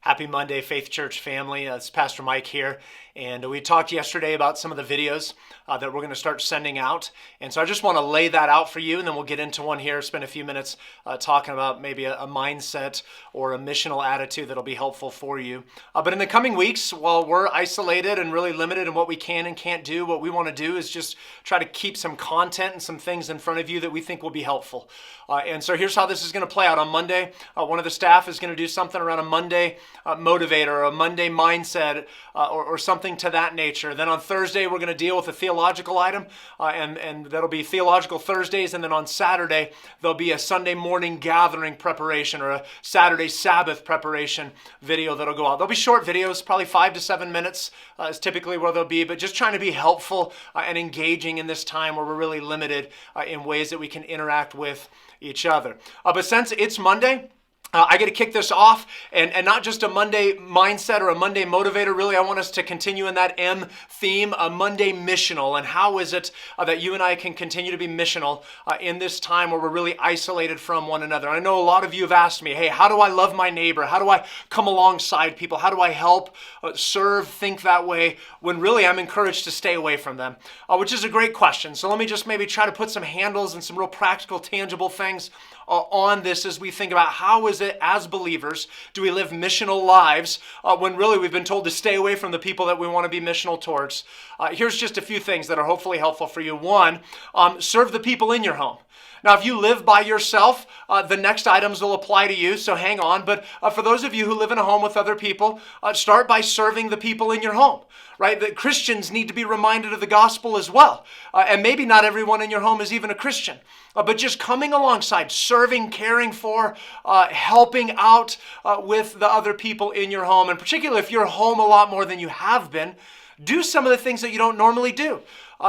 Happy Monday, Faith Church family. It's Pastor Mike here. And we talked yesterday about some of the videos that we're going to start sending out. And so I just want to lay that out for you, and then we'll get into one here, spend a few minutes talking about maybe a mindset or a missional attitude that'll be helpful for you. But in the coming weeks, while we're isolated and really limited in what we can and can't do, what we want to do is just try to keep some content and some things in front of you that we think will be helpful. And so here's how this is going to play out. On Monday, one of the staff is going to do something around a Monday motivator or a Monday mindset or something to that nature. Then on Thursday, we're going to deal with a theological item, and that'll be Theological Thursdays. And then on Saturday, there'll be a Sunday morning gathering preparation or a Saturday Sabbath preparation video that'll go out. There'll be short videos, probably 5 to 7 minutes is typically where they'll be, but just trying to be helpful and engaging in this time where we're really limited in ways that we can interact with each other. But since it's Monday, I get to kick this off, and not just a Monday mindset or a Monday motivator. Really, I want us to continue in that M theme, a Monday missional. And how is it that you and I can continue to be missional in this time where we're really isolated from one another? I know a lot of you have asked me, hey, how do I love my neighbor? How do I come alongside people? How do I help, serve, think that way, when really I'm encouraged to stay away from them? Which is a great question. So let me just maybe try to put some handles and some real practical, tangible things on this as we think about how is it as believers do we live missional lives when really we've been told to stay away from the people that we want to be missional towards. Here's just a few things that are hopefully helpful for you. One, serve the people in your home. Now, if you live by yourself, the next items will apply to you, so hang on. But for those of you who live in a home with other people, start by serving the people in your home, right? That Christians need to be reminded of the gospel as well. And maybe not everyone in your home is even a Christian. But just coming alongside, serving, caring for, helping out with the other people in your home. And particularly if you're home a lot more than you have been, do some of the things that you don't normally do.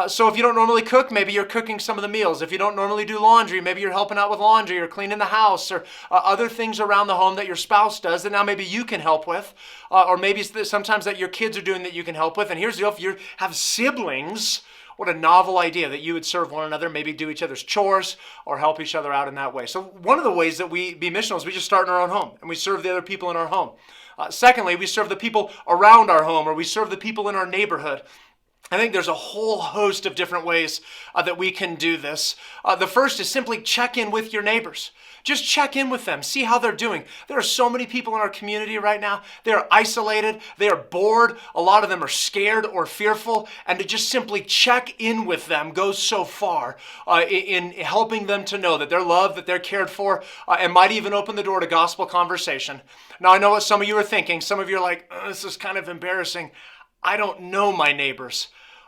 So if you don't normally cook, maybe you're cooking some of the meals. If you don't normally do laundry, maybe you're helping out with laundry or cleaning the house or other things around the home that your spouse does that now maybe you can help with. Or maybe sometimes that your kids are doing that you can help with. And here's the deal, if you have siblings, what a novel idea that you would serve one another, maybe do each other's chores or help each other out in that way. So one of the ways that we be missional is we just start in our own home and we serve the other people in our home. Secondly, we serve the people around our home or we serve the people in our neighborhood. I think there's a whole host of different ways that we can do this. The first is simply check in with your neighbors. Just check in with them. See how they're doing. There are so many people in our community right now. They are isolated. They are bored. A lot of them are scared or fearful. And to just simply check in with them goes so far in helping them to know that they're loved, that they're cared for, and might even open the door to gospel conversation. Now, I know what some of you are thinking. Some of you are like, this is kind of embarrassing. I don't know my neighbors.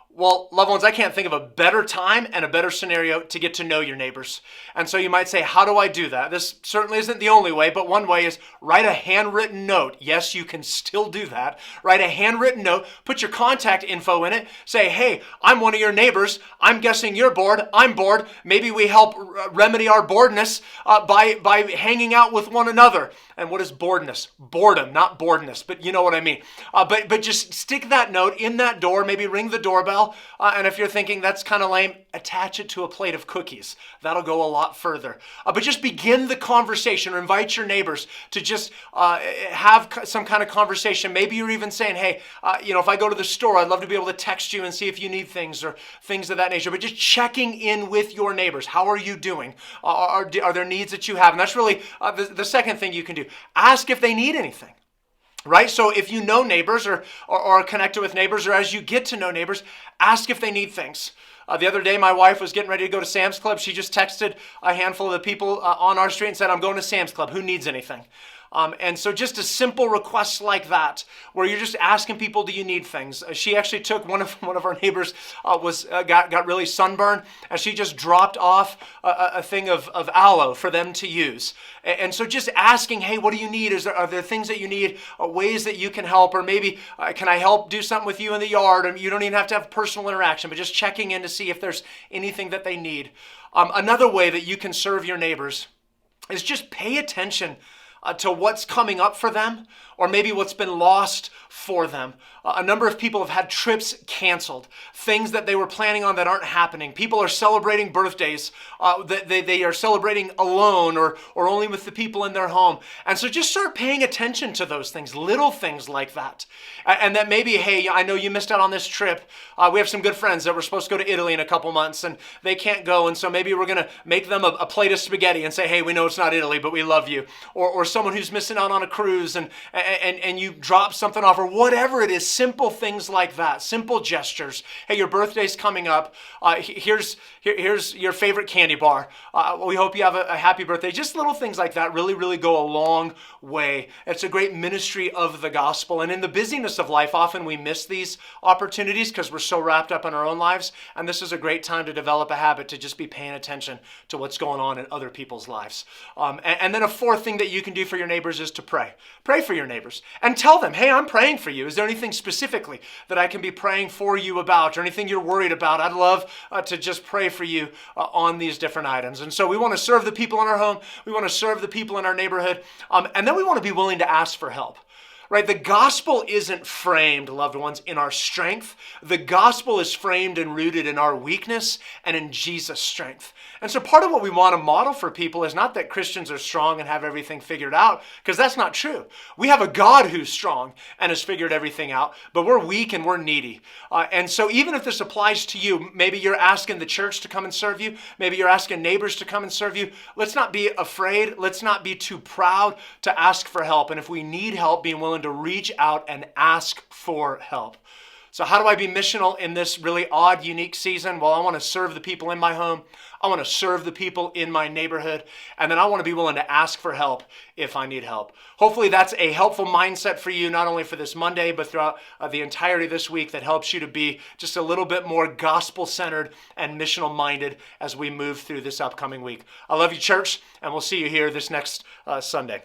Well, loved ones, I can't think of a better time and a better scenario to get to know your neighbors. And so you might say, how do I do that? This certainly isn't the only way, but one way is write a handwritten note. Yes, you can still do that. Write a handwritten note, put your contact info in it, say, hey, I'm one of your neighbors. I'm guessing you're bored. I'm bored. Maybe we help remedy our boredness by hanging out with one another. And what is boredness? Boredom, not boredness, but you know what I mean. But just stick that note in that door, maybe ring the doorbell. And if you're thinking that's kind of lame, attach it to a plate of cookies. That'll go a lot further. But just begin the conversation or invite your neighbors to just have some kind of conversation. Maybe you're even saying, hey, if I go to the store, I'd love to be able to text you and see if you need things or things of that nature. But just checking in with your neighbors. How are you doing? Are there needs that you have? And that's really the second thing you can do. Ask if they need anything. Right? So if you know neighbors or are connected with neighbors, or as you get to know neighbors, ask if they need things. The other day, my wife was getting ready to go to Sam's Club. She just texted a handful of the people on our street and said, I'm going to Sam's Club. Who needs anything? And so just a simple request like that, where you're just asking people, do you need things? She actually took one of our neighbors got really sunburned, and she just dropped off a thing of aloe for them to use. And so just asking, hey, what do you need? Are there things that you need, ways that you can help, or maybe can I help do something with you in the yard? And you don't even have to have personal interaction, but just checking in to see if there's anything that they need. Another way that you can serve your neighbors is just pay attention to what's coming up for them, or maybe what's been lost for them. A number of people have had trips canceled, things that they were planning on that aren't happening. People are celebrating birthdays that they are celebrating alone or only with the people in their home. And so just start paying attention to those things, little things like that. And that maybe, hey, I know you missed out on this trip. We have some good friends that were supposed to go to Italy in a couple months and they can't go. And so maybe we're going to make them a plate of spaghetti and say, hey, we know it's not Italy, but we love you. Or someone who's missing out on a cruise and you drop something off, or whatever it is, simple things like that, simple gestures. Hey, your birthday's coming up. Here's your favorite candy bar. We hope you have a happy birthday. Just little things like that really, really go a long way. It's a great ministry of the gospel. And in the busyness of life, often we miss these opportunities because we're so wrapped up in our own lives. And this is a great time to develop a habit to just be paying attention to what's going on in other people's lives. And then a fourth thing that you can do for your neighbors is to pray. Pray for your neighbors and tell them, hey, I'm praying for you. Is there anything specifically that I can be praying for you about or anything you're worried about? I'd love to just pray for you on these different items. And so we want to serve the people in our home. We want to serve the people in our neighborhood. And then we want to be willing to ask for help. Right? The gospel isn't framed, loved ones, in our strength. The gospel is framed and rooted in our weakness and in Jesus' strength. And so part of what we want to model for people is not that Christians are strong and have everything figured out, because that's not true. We have a God who's strong and has figured everything out, but we're weak and we're needy. And so even if this applies to you, maybe you're asking the church to come and serve you. Maybe you're asking neighbors to come and serve you. Let's not be afraid. Let's not be too proud to ask for help. And if we need help, being willing to reach out and ask for help. So how do I be missional in this really odd, unique season? Well, I want to serve the people in my home. I want to serve the people in my neighborhood. And then I want to be willing to ask for help if I need help. Hopefully that's a helpful mindset for you, not only for this Monday, but throughout the entirety of this week, that helps you to be just a little bit more gospel-centered and missional-minded as we move through this upcoming week. I love you, church, and we'll see you here this next Sunday.